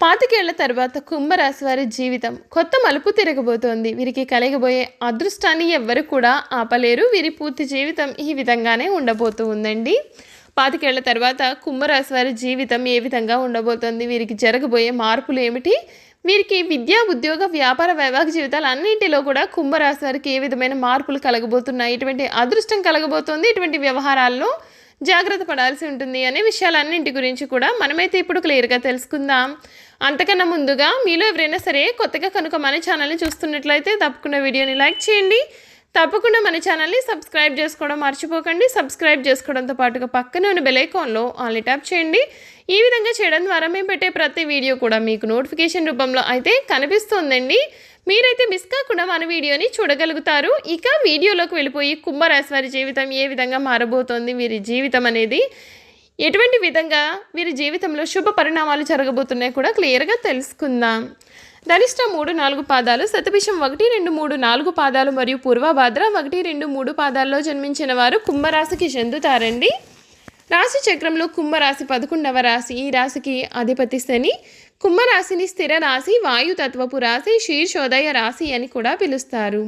పాతికేళ్ల తర్వాత కుంభరాశి వారి జీవితం కొత్త మలుపు తిరగబోతోంది. వీరికి కలగబోయే అదృష్టాన్ని ఎవ్వరు కూడా ఆపలేరు. వీరి పూర్తి జీవితం ఈ విధంగానే ఉండబోతూ ఉందండి. పాతికేళ్ల తర్వాత కుంభరాశి వారి జీవితం ఏ విధంగా ఉండబోతోంది, వీరికి జరగబోయే మార్పులు ఏమిటి, వీరికి విద్యా ఉద్యోగ వ్యాపార వైవాహిక జీవితాలు అన్నింటిలో కూడా కుంభరాశి వారికి ఏ విధమైన మార్పులు కలగబోతున్నాయి, ఇటువంటి అదృష్టం కలగబోతోంది, ఇటువంటి వ్యవహారాల్లో జాగ్రత్త పడాల్సి ఉంటుంది అనే విషయాలన్నింటి గురించి కూడా మనమైతే ఇప్పుడు క్లియర్గా తెలుసుకుందాం. అంతకన్నా ముందుగా మీలో ఎవరైనా సరే కొత్తగా కనుక మన ఛానల్ని చూస్తున్నట్లయితే తప్పకుండా వీడియోని లైక్ చేయండి. తప్పకుండా మన ఛానల్ని సబ్స్క్రైబ్ చేసుకోవడం మర్చిపోకండి. సబ్స్క్రైబ్ చేసుకోవడంతో పాటుగా పక్కనే ఉన్న బెల్ ఐకాన్లో ఆల్ని ట్యాప్ చేయండి. ఈ విధంగా చేయడం ద్వారా మేము పెట్టే ప్రతి వీడియో కూడా మీకు నోటిఫికేషన్ రూపంలో అయితే కనిపిస్తుందండి. మీరైతే మిస్ కాకుండా మన వీడియోని చూడగలుగుతారు. ఇక వీడియోలోకి వెళ్ళిపోయి కుంభరాశి వారి జీవితం ఏ విధంగా మారబోతోంది, వీరి జీవితం అనేది ఎటువంటి విధంగా వీరి జీవితంలో శుభ పరిణామాలు జరగబోతున్నాయి కూడా క్లియర్గా తెలుసుకుందాం. ధనిష్ట 3-4 పాదాలు, శతభిషం 1-2-3-4 పాదాలు మరియు పూర్వభాద్ర 1-2-3 పాదాల్లో జన్మించిన వారు కుంభరాశికి చెందుతారండి. రాశి చక్రంలో కుంభరాశి 11వ రాశి. ఈ రాశికి అధిపతి శని. కుంభరాశిని స్థిర రాశి, వాయుతత్వపు రాశి, శీర్షోదయ రాశి అని కూడా పిలుస్తారు.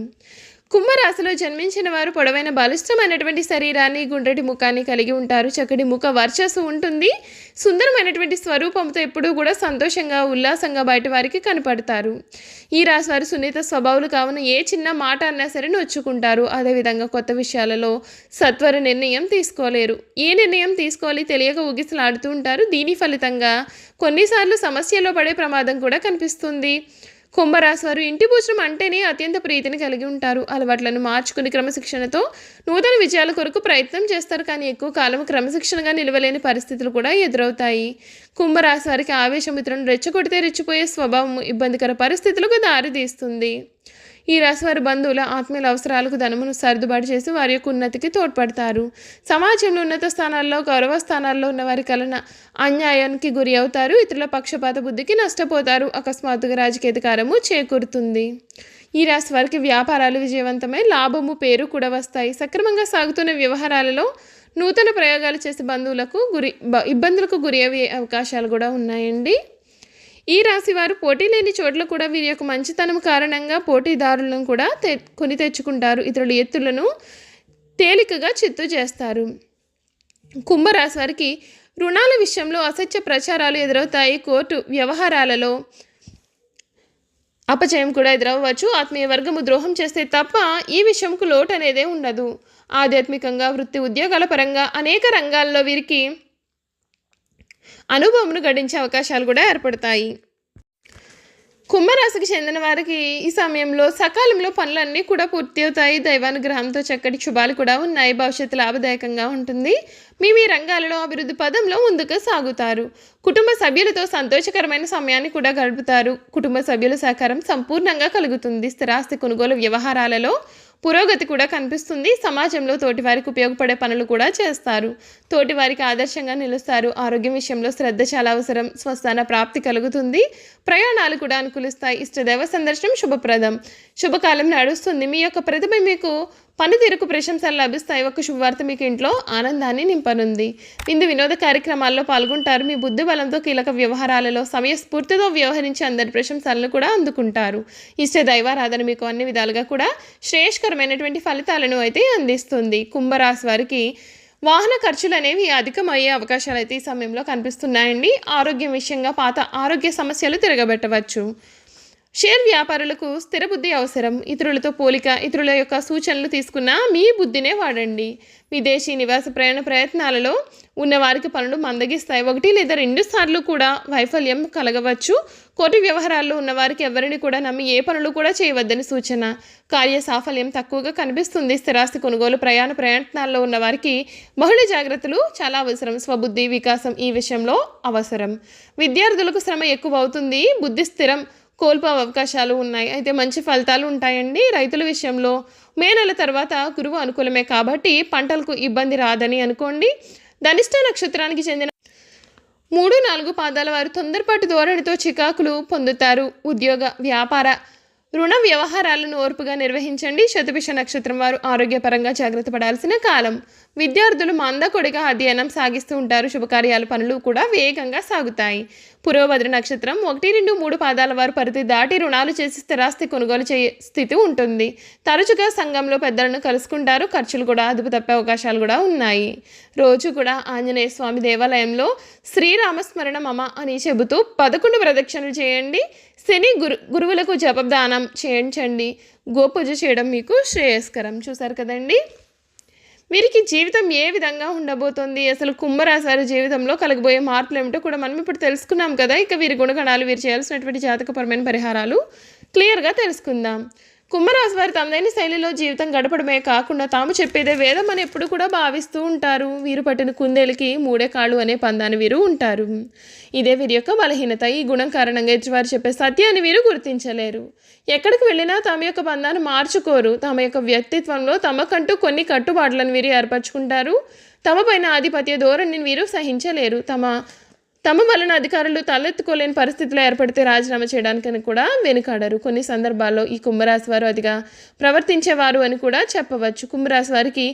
కుంభరాశిలో జన్మించిన వారు పొడవైన బలిష్టమైనటువంటి శరీరాన్ని, గుండ్రటి ముఖాన్ని కలిగి ఉంటారు. చక్కటి ముఖ వర్చస్సు ఉంటుంది. సుందరమైనటువంటి స్వరూపంతో ఎప్పుడూ కూడా సంతోషంగా, ఉల్లాసంగా బయట వారికి కనపడతారు. ఈ రాశి వారు సున్నిత స్వభావాలు కావున ఏ చిన్న మాట అన్నా సరే నొచ్చుకుంటారు. అదేవిధంగా కొత్త విషయాలలో సత్వర నిర్ణయం తీసుకోలేరు. ఏ నిర్ణయం తీసుకోవాలి తెలియక ఊగిసలాడుతూ ఉంటారు. దీని ఫలితంగా కొన్నిసార్లు సమస్యలో పడే ప్రమాదం కూడా కనిపిస్తుంది. కుంభరాశి వారు ఇంటి భోజనం అంటేనే అత్యంత ప్రీతిని కలిగి ఉంటారు. అలవాట్లను మార్చుకుని క్రమశిక్షణతో నూతన విజయాల కొరకు ప్రయత్నం చేస్తారు. కానీ ఎక్కువ కాలం క్రమశిక్షణగా నిలవలేని పరిస్థితులు కూడా ఎదురవుతాయి. కుంభరాశి వారికి ఆవేశం ఇతరులను రెచ్చగొడితే రెచ్చిపోయే స్వభావం ఇబ్బందికర పరిస్థితులకు దారితీస్తుంది. ఈ రాశి వారి బంధువుల ఆత్మీయుల అవసరాలకు ధనమును సర్దుబాటు చేసి వారి యొక్క ఉన్నతికి తోడ్పడతారు. సమాజంలో ఉన్నత స్థానాల్లో, గౌరవ స్థానాల్లో ఉన్న వారి కలన అన్యాయానికి గురి అవుతారు. ఇతరుల పక్షపాత బుద్ధికి నష్టపోతారు. అకస్మాత్తుగా రాజకీయ అధికారము చేకూరుతుంది. ఈ రాశి వారికి వ్యాపారాలు విజయవంతమై లాభము, పేరు కూడా వస్తాయి. సక్రమంగా సాగుతున్న వ్యవహారాలలో నూతన ప్రయోగాలు చేసే బంధువులకు ఇబ్బందులకు గురి అయ్యే అవకాశాలు కూడా ఉన్నాయండి. ఈ రాశి వారు పోటీ లేని చోట్ల కూడా వీరి యొక్క మంచితనం కారణంగా పోటీదారులను కూడా కొని తెచ్చుకుంటారు. ఇతరుల ఎత్తులను తేలికగా చిత్తు చేస్తారు. కుంభరాశి వారికి రుణాల విషయంలో అసత్య ప్రచారాలు ఎదురవుతాయి. కోర్టు వ్యవహారాలలో అపజయం కూడా ఎదురవ్వచ్చు. ఆత్మీయ వర్గము ద్రోహం చేస్తే తప్ప ఈ విషయంకు లోటు అనేదే ఉండదు. ఆధ్యాత్మికంగా, వృత్తి ఉద్యోగాల పరంగా అనేక రంగాల్లో వీరికి అనుభవమును గడించే అవకాశాలు కూడా ఏర్పడతాయి. కుంభరాశికి చెందిన వారికి ఈ సమయంలో సకాలంలో పనులన్నీ కూడా పూర్తి అవుతాయి. దైవానుగ్రహంతో చక్కటి శుభాలు కూడా ఉన్నాయి. భవిష్యత్తు లాభదాయకంగా ఉంటుంది. మీ రంగాలలో అభివృద్ధి పదంలో ముందుకు సాగుతారు. కుటుంబ సభ్యులతో సంతోషకరమైన సమయాన్ని కూడా గడుపుతారు. కుటుంబ సభ్యుల సహకారం సంపూర్ణంగా కలుగుతుంది. స్థిరాస్తి కొనుగోలు వ్యవహారాలలో పురోగతి కూడా కనిపిస్తుంది. సమాజంలో తోటివారికి ఉపయోగపడే పనులు కూడా చేస్తారు. తోటివారికి ఆదర్శంగా నిలుస్తారు. ఆరోగ్యం విషయంలో శ్రద్ధ చాలా అవసరం. స్వస్థాన ప్రాప్తి కలుగుతుంది. ప్రయాణాలు కూడా అనుకూలిస్తాయి. ఇష్టదైవ సందర్శనం శుభప్రదం. శుభకాలం నడుస్తుంది. మీ యొక్క ప్రతిభ మీకు పనితీరుకు ప్రశంసలు లభిస్తాయి. ఒక శుభవార్త మీకు ఇంట్లో ఆనందాన్ని నింపనుంది. విందు వినోద కార్యక్రమాల్లో పాల్గొంటారు. మీ బుద్ధి బలంతో కీలక వ్యవహారాలలో సమయస్ఫూర్తితో వ్యవహరించి అందరి ప్రశంసలను కూడా అందుకుంటారు. ఇష్ట దైవారాధన మీకు అన్ని విధాలుగా కూడా శ్రేయస్కరమైనటువంటి ఫలితాలను అయితే అందిస్తుంది. కుంభరాశి వారికి వాహన ఖర్చులు అనేవి అధికమయ్యే అవకాశాలు అయితే ఈ సమయంలో కనిపిస్తున్నాయండి. ఆరోగ్యం విషయంగా పాత ఆరోగ్య సమస్యలు తిరగబెట్టవచ్చు. షేర్ వ్యాపారులకు స్థిర బుద్ధి అవసరం. ఇతరులతో పోలిక, ఇతరుల యొక్క సూచనలు తీసుకున్న మీ బుద్ధినే వాడండి. విదేశీ నివాస ప్రయత్నాలలో ఉన్నవారికి పనులు మందగిస్తాయి. 1 లేదా 2 సార్లు కూడా వైఫల్యం కలగవచ్చు. కోర్టు వ్యవహారాల్లో ఉన్నవారికి ఎవరిని కూడా నమ్మి ఏ పనులు కూడా చేయవద్దని సూచన. కార్య సాఫల్యం తక్కువగా కనిపిస్తుంది. స్థిరాస్తి కొనుగోలు ప్రయత్నాల్లో ఉన్నవారికి బహుళ జాగ్రత్తలు చాలా అవసరం. స్వబుద్ధి వికాసం ఈ విషయంలో అవసరం. విద్యార్థులకు శ్రమ ఎక్కువ అవుతుంది. బుద్ధి స్థిరం కోల్పోయే అవకాశాలు ఉన్నాయి. అయితే మంచి ఫలితాలు ఉంటాయండి. రైతుల విషయంలో మే నెల తర్వాత గురువు అనుకూలమే కాబట్టి పంటలకు ఇబ్బంది రాదని అనుకోండి. ధనిష్ట నక్షత్రానికి చెందిన 3-4 పాదాల వారు తొందరపాటు ధోరణితో చికాకులు పొందుతారు. ఉద్యోగ వ్యాపార రుణ వ్యవహారాలను ఓర్పుగా నిర్వహించండి. శతభిష నక్షత్రం వారు ఆరోగ్యపరంగా జాగ్రత్త పడాల్సిన కాలం. విద్యార్థులు మందకొడిగా అధ్యయనం సాగిస్తూ ఉంటారు. శుభకార్యాల పనులు కూడా వేగంగా సాగుతాయి. పురోభద్ర నక్షత్రం 1, 2, 3 పాదాల వారు పరిధి దాటి రుణాలు చేసి స్థిరాస్తి కొనుగోలు చేయ స్థితి ఉంటుంది. తరచుగా సంఘంలో పెద్దలను కలుసుకుంటారు. ఖర్చులు కూడా అదుపు తప్పే అవకాశాలు కూడా ఉన్నాయి. రోజు కూడా ఆంజనేయ స్వామి దేవాలయంలో శ్రీరామస్మరణ మమ అని చెబుతూ 11 ప్రదక్షిణలు చేయండి. శని గురువులకు జపదానం చేయించండి. గోపూజ చేయడం మీకు శ్రేయస్కరం. చూసారు కదండి, వీరికి జీవితం ఏ విధంగా ఉండబోతోంది, అసలు కుంభరాశి వారి జీవితంలో కలగబోయే మార్పులు ఏమిటో కూడా మనం ఇప్పుడు తెలుసుకున్నాం కదా. ఇక వీరి గుణగణాలు, వీరు చేయాల్సినటువంటి జాతకపరమైన పరిహారాలు క్లియర్గా తెలుసుకుందాం. కుంభరాశి వారు తమదైన శైలిలో జీవితం గడపడమే కాకుండా తాము చెప్పేదే వేదం అని ఎప్పుడు కూడా భావిస్తూ ఉంటారు. వీరు పట్టిన కుందేలకి 3 కాళ్ళు అనే పందాన్ని వీరు ఉంటారు. ఇదే వీరి యొక్క బలహీనత. ఈ గుణం కారణంగా ఎదుటివారు చెప్పే సత్యాన్ని వీరు గుర్తించలేరు. ఎక్కడికి వెళ్ళినా తమ యొక్క బంధాన్ని మార్చుకోరు. తమ యొక్క వ్యక్తిత్వంలో తమకంటూ కొన్ని కట్టుబాట్లను వీరు ఏర్పరచుకుంటారు. తమ పైన ఆధిపత్య ధోరణిని వీరు సహించలేరు. తమ వలన అధికారులు తలెత్తుకోలేని పరిస్థితులు ఏర్పడితే రాజీనామా చేయడానికని కూడా వెనుకాడరు. కొన్ని సందర్భాల్లో ఈ కుంభరాశి వారు అతిగా ప్రవర్తించేవారు అని కూడా చెప్పవచ్చు. కుంభరాశి వారికి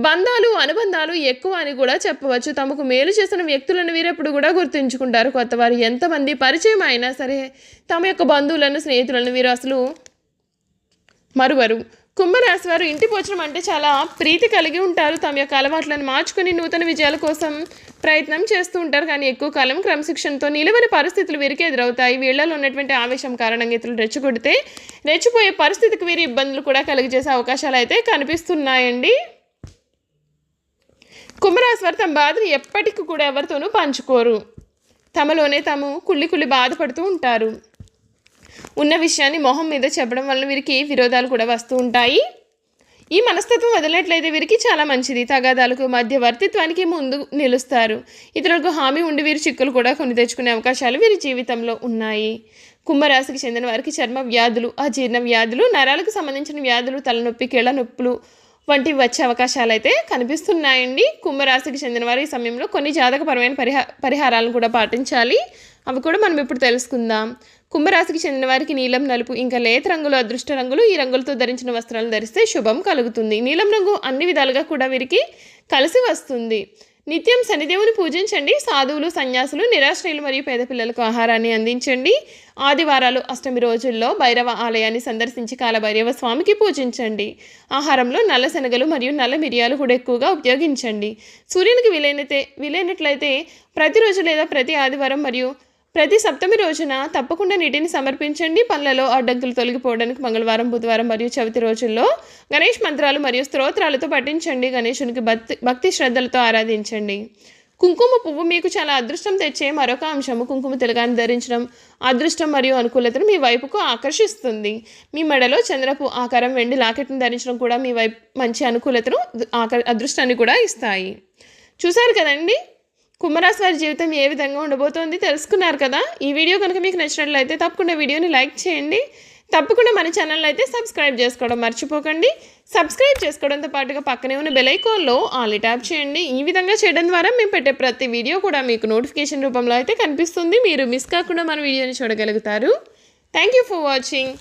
బంధాలు, అనుబంధాలు ఎక్కువ అని కూడా చెప్పవచ్చు. తమకు మేలు చేసిన వ్యక్తులను వీరెప్పుడు కూడా గుర్తుంచుకుంటారు. కొత్తవారు ఎంతమంది పరిచయం అయినా సరే తమ యొక్క బంధువులను, స్నేహితులను వీరు అసలు మరువరు. కుంభరాశి వారు ఇంటి భోజనం అంటే చాలా ప్రీతి కలిగి ఉంటారు. తమ యొక్క అలవాట్లను మార్చుకుని నూతన విజయాల కోసం ప్రయత్నం చేస్తూ ఉంటారు. కానీ ఎక్కువ కాలం క్రమశిక్షణతో నిలవని పరిస్థితులు వీరికి ఎదురవుతాయి. వీళ్ళలో ఉన్నటువంటి ఆవేశం కారణంగా ఇతరులు రెచ్చగొడితే రెచ్చిపోయే పరిస్థితికి వీరి ఇబ్బందులు కూడా కలిగజేసే అవకాశాలు అయితే కనిపిస్తున్నాయండి. కుంభరాశి వారు తమ బాధను ఎప్పటికీ కూడా ఎవరితోనూ పంచుకోరు. తమలోనే తాము కుళ్ళి బాధపడుతూ ఉంటారు. ఉన్న విషయాన్ని మొహం మీద చెప్పడం వల్ల వీరికి విరోధాలు కూడా వస్తూ ఉంటాయి. ఈ మనస్తత్వం వదిలేట్లయితే వీరికి చాలా మంచిది. తగాదాలకు, మధ్యవర్తిత్వానికి ముందు నిలుస్తారు. ఇతరులకు హామీ ఉండి వీరు చిక్కులు కూడా కొని తెచ్చుకునే అవకాశాలు వీరి జీవితంలో ఉన్నాయి. కుంభరాశికి చెందిన వారికి చర్మ వ్యాధులు, అజీర్ణ వ్యాధులు, నరాలకు సంబంధించిన వ్యాధులు, తలనొప్పి, కీళ్ళ నొప్పులు వంటివి వచ్చే అవకాశాలు అయితే కనిపిస్తున్నాయండి. కుంభరాశికి చెందిన వారు ఈ సమయంలో కొన్ని జాతకపరమైన పరిహారాలను కూడా పాటించాలి. అవి కూడా మనం ఇప్పుడు తెలుసుకుందాం. కుంభరాశికి చెందిన వారికి నీలం, నలుపు ఇంకా లేత రంగులు అదృష్ట రంగులు. ఈ రంగులతో ధరించిన వస్త్రాలు ధరిస్తే శుభం కలుగుతుంది. నీలం రంగు అన్ని విధాలుగా కూడా వీరికి కలిసి వస్తుంది. నిత్యం శనిదేవుని పూజించండి. సాధువులు, సన్యాసులు, నిరాశ్రయులు మరియు పేద పిల్లలకు ఆహారాన్ని అందించండి. ఆదివారాలు, అష్టమి రోజుల్లో భైరవ ఆలయాన్ని సందర్శించి కాలభైరవ స్వామికి పూజించండి. ఆహారంలో నల్ల శనగలు మరియు నల్ల మిరియాలు కూడా ఎక్కువగా ఉపయోగించండి. సూర్యునికి వీలైనట్లయితే ప్రతిరోజు లేదా ప్రతి ఆదివారం మరియు ప్రతి సప్తమి రోజున తప్పకుండా నీటిని సమర్పించండి. పనులలో అడ్డంకులు తొలగిపోవడానికి మంగళవారం, బుధవారం మరియు చవితి రోజుల్లో గణేష్ మంత్రాలు మరియు స్తోత్రాలతో పఠించండి. గణేశునికి భక్తి శ్రద్ధలతో ఆరాధించండి. కుంకుమ పువ్వు మీకు చాలా అదృష్టం తెచ్చే మరొక అంశము. కుంకుమ తిలకాన్ని ధరించడం అదృష్టం మరియు అనుకూలతను మీ వైపుకు ఆకర్షిస్తుంది. మీ మెడలో చంద్రపు ఆకారం వెండి లాకెట్ని ధరించడం కూడా మీ వైపు మంచి అనుకూలతను, అదృష్టాన్ని కూడా ఇస్తాయి. చూశారు కదండి, కుంభరాశి వారి జీవితం ఏ విధంగా ఉండబోతోంది తెలుసుకున్నారు కదా. ఈ వీడియో కనుక మీకు నచ్చినట్లయితే తప్పకుండా వీడియోని లైక్ చేయండి. తప్పకుండా మన ఛానల్ అయితే సబ్స్క్రైబ్ చేసుకోవడం మర్చిపోకండి. సబ్స్క్రైబ్ చేసుకోవడంతో పాటుగా పక్కనే ఉన్న బెల్ ఐకాన్లో ఆల్ ట్యాప్ చేయండి. ఈ విధంగా చేయడం ద్వారా మేము పెట్టే ప్రతి వీడియో కూడా మీకు నోటిఫికేషన్ రూపంలో అయితే కనిపిస్తుంది. మీరు మిస్ కాకుండా మన వీడియోని చూడగలుగుతారు. Thank you for watching.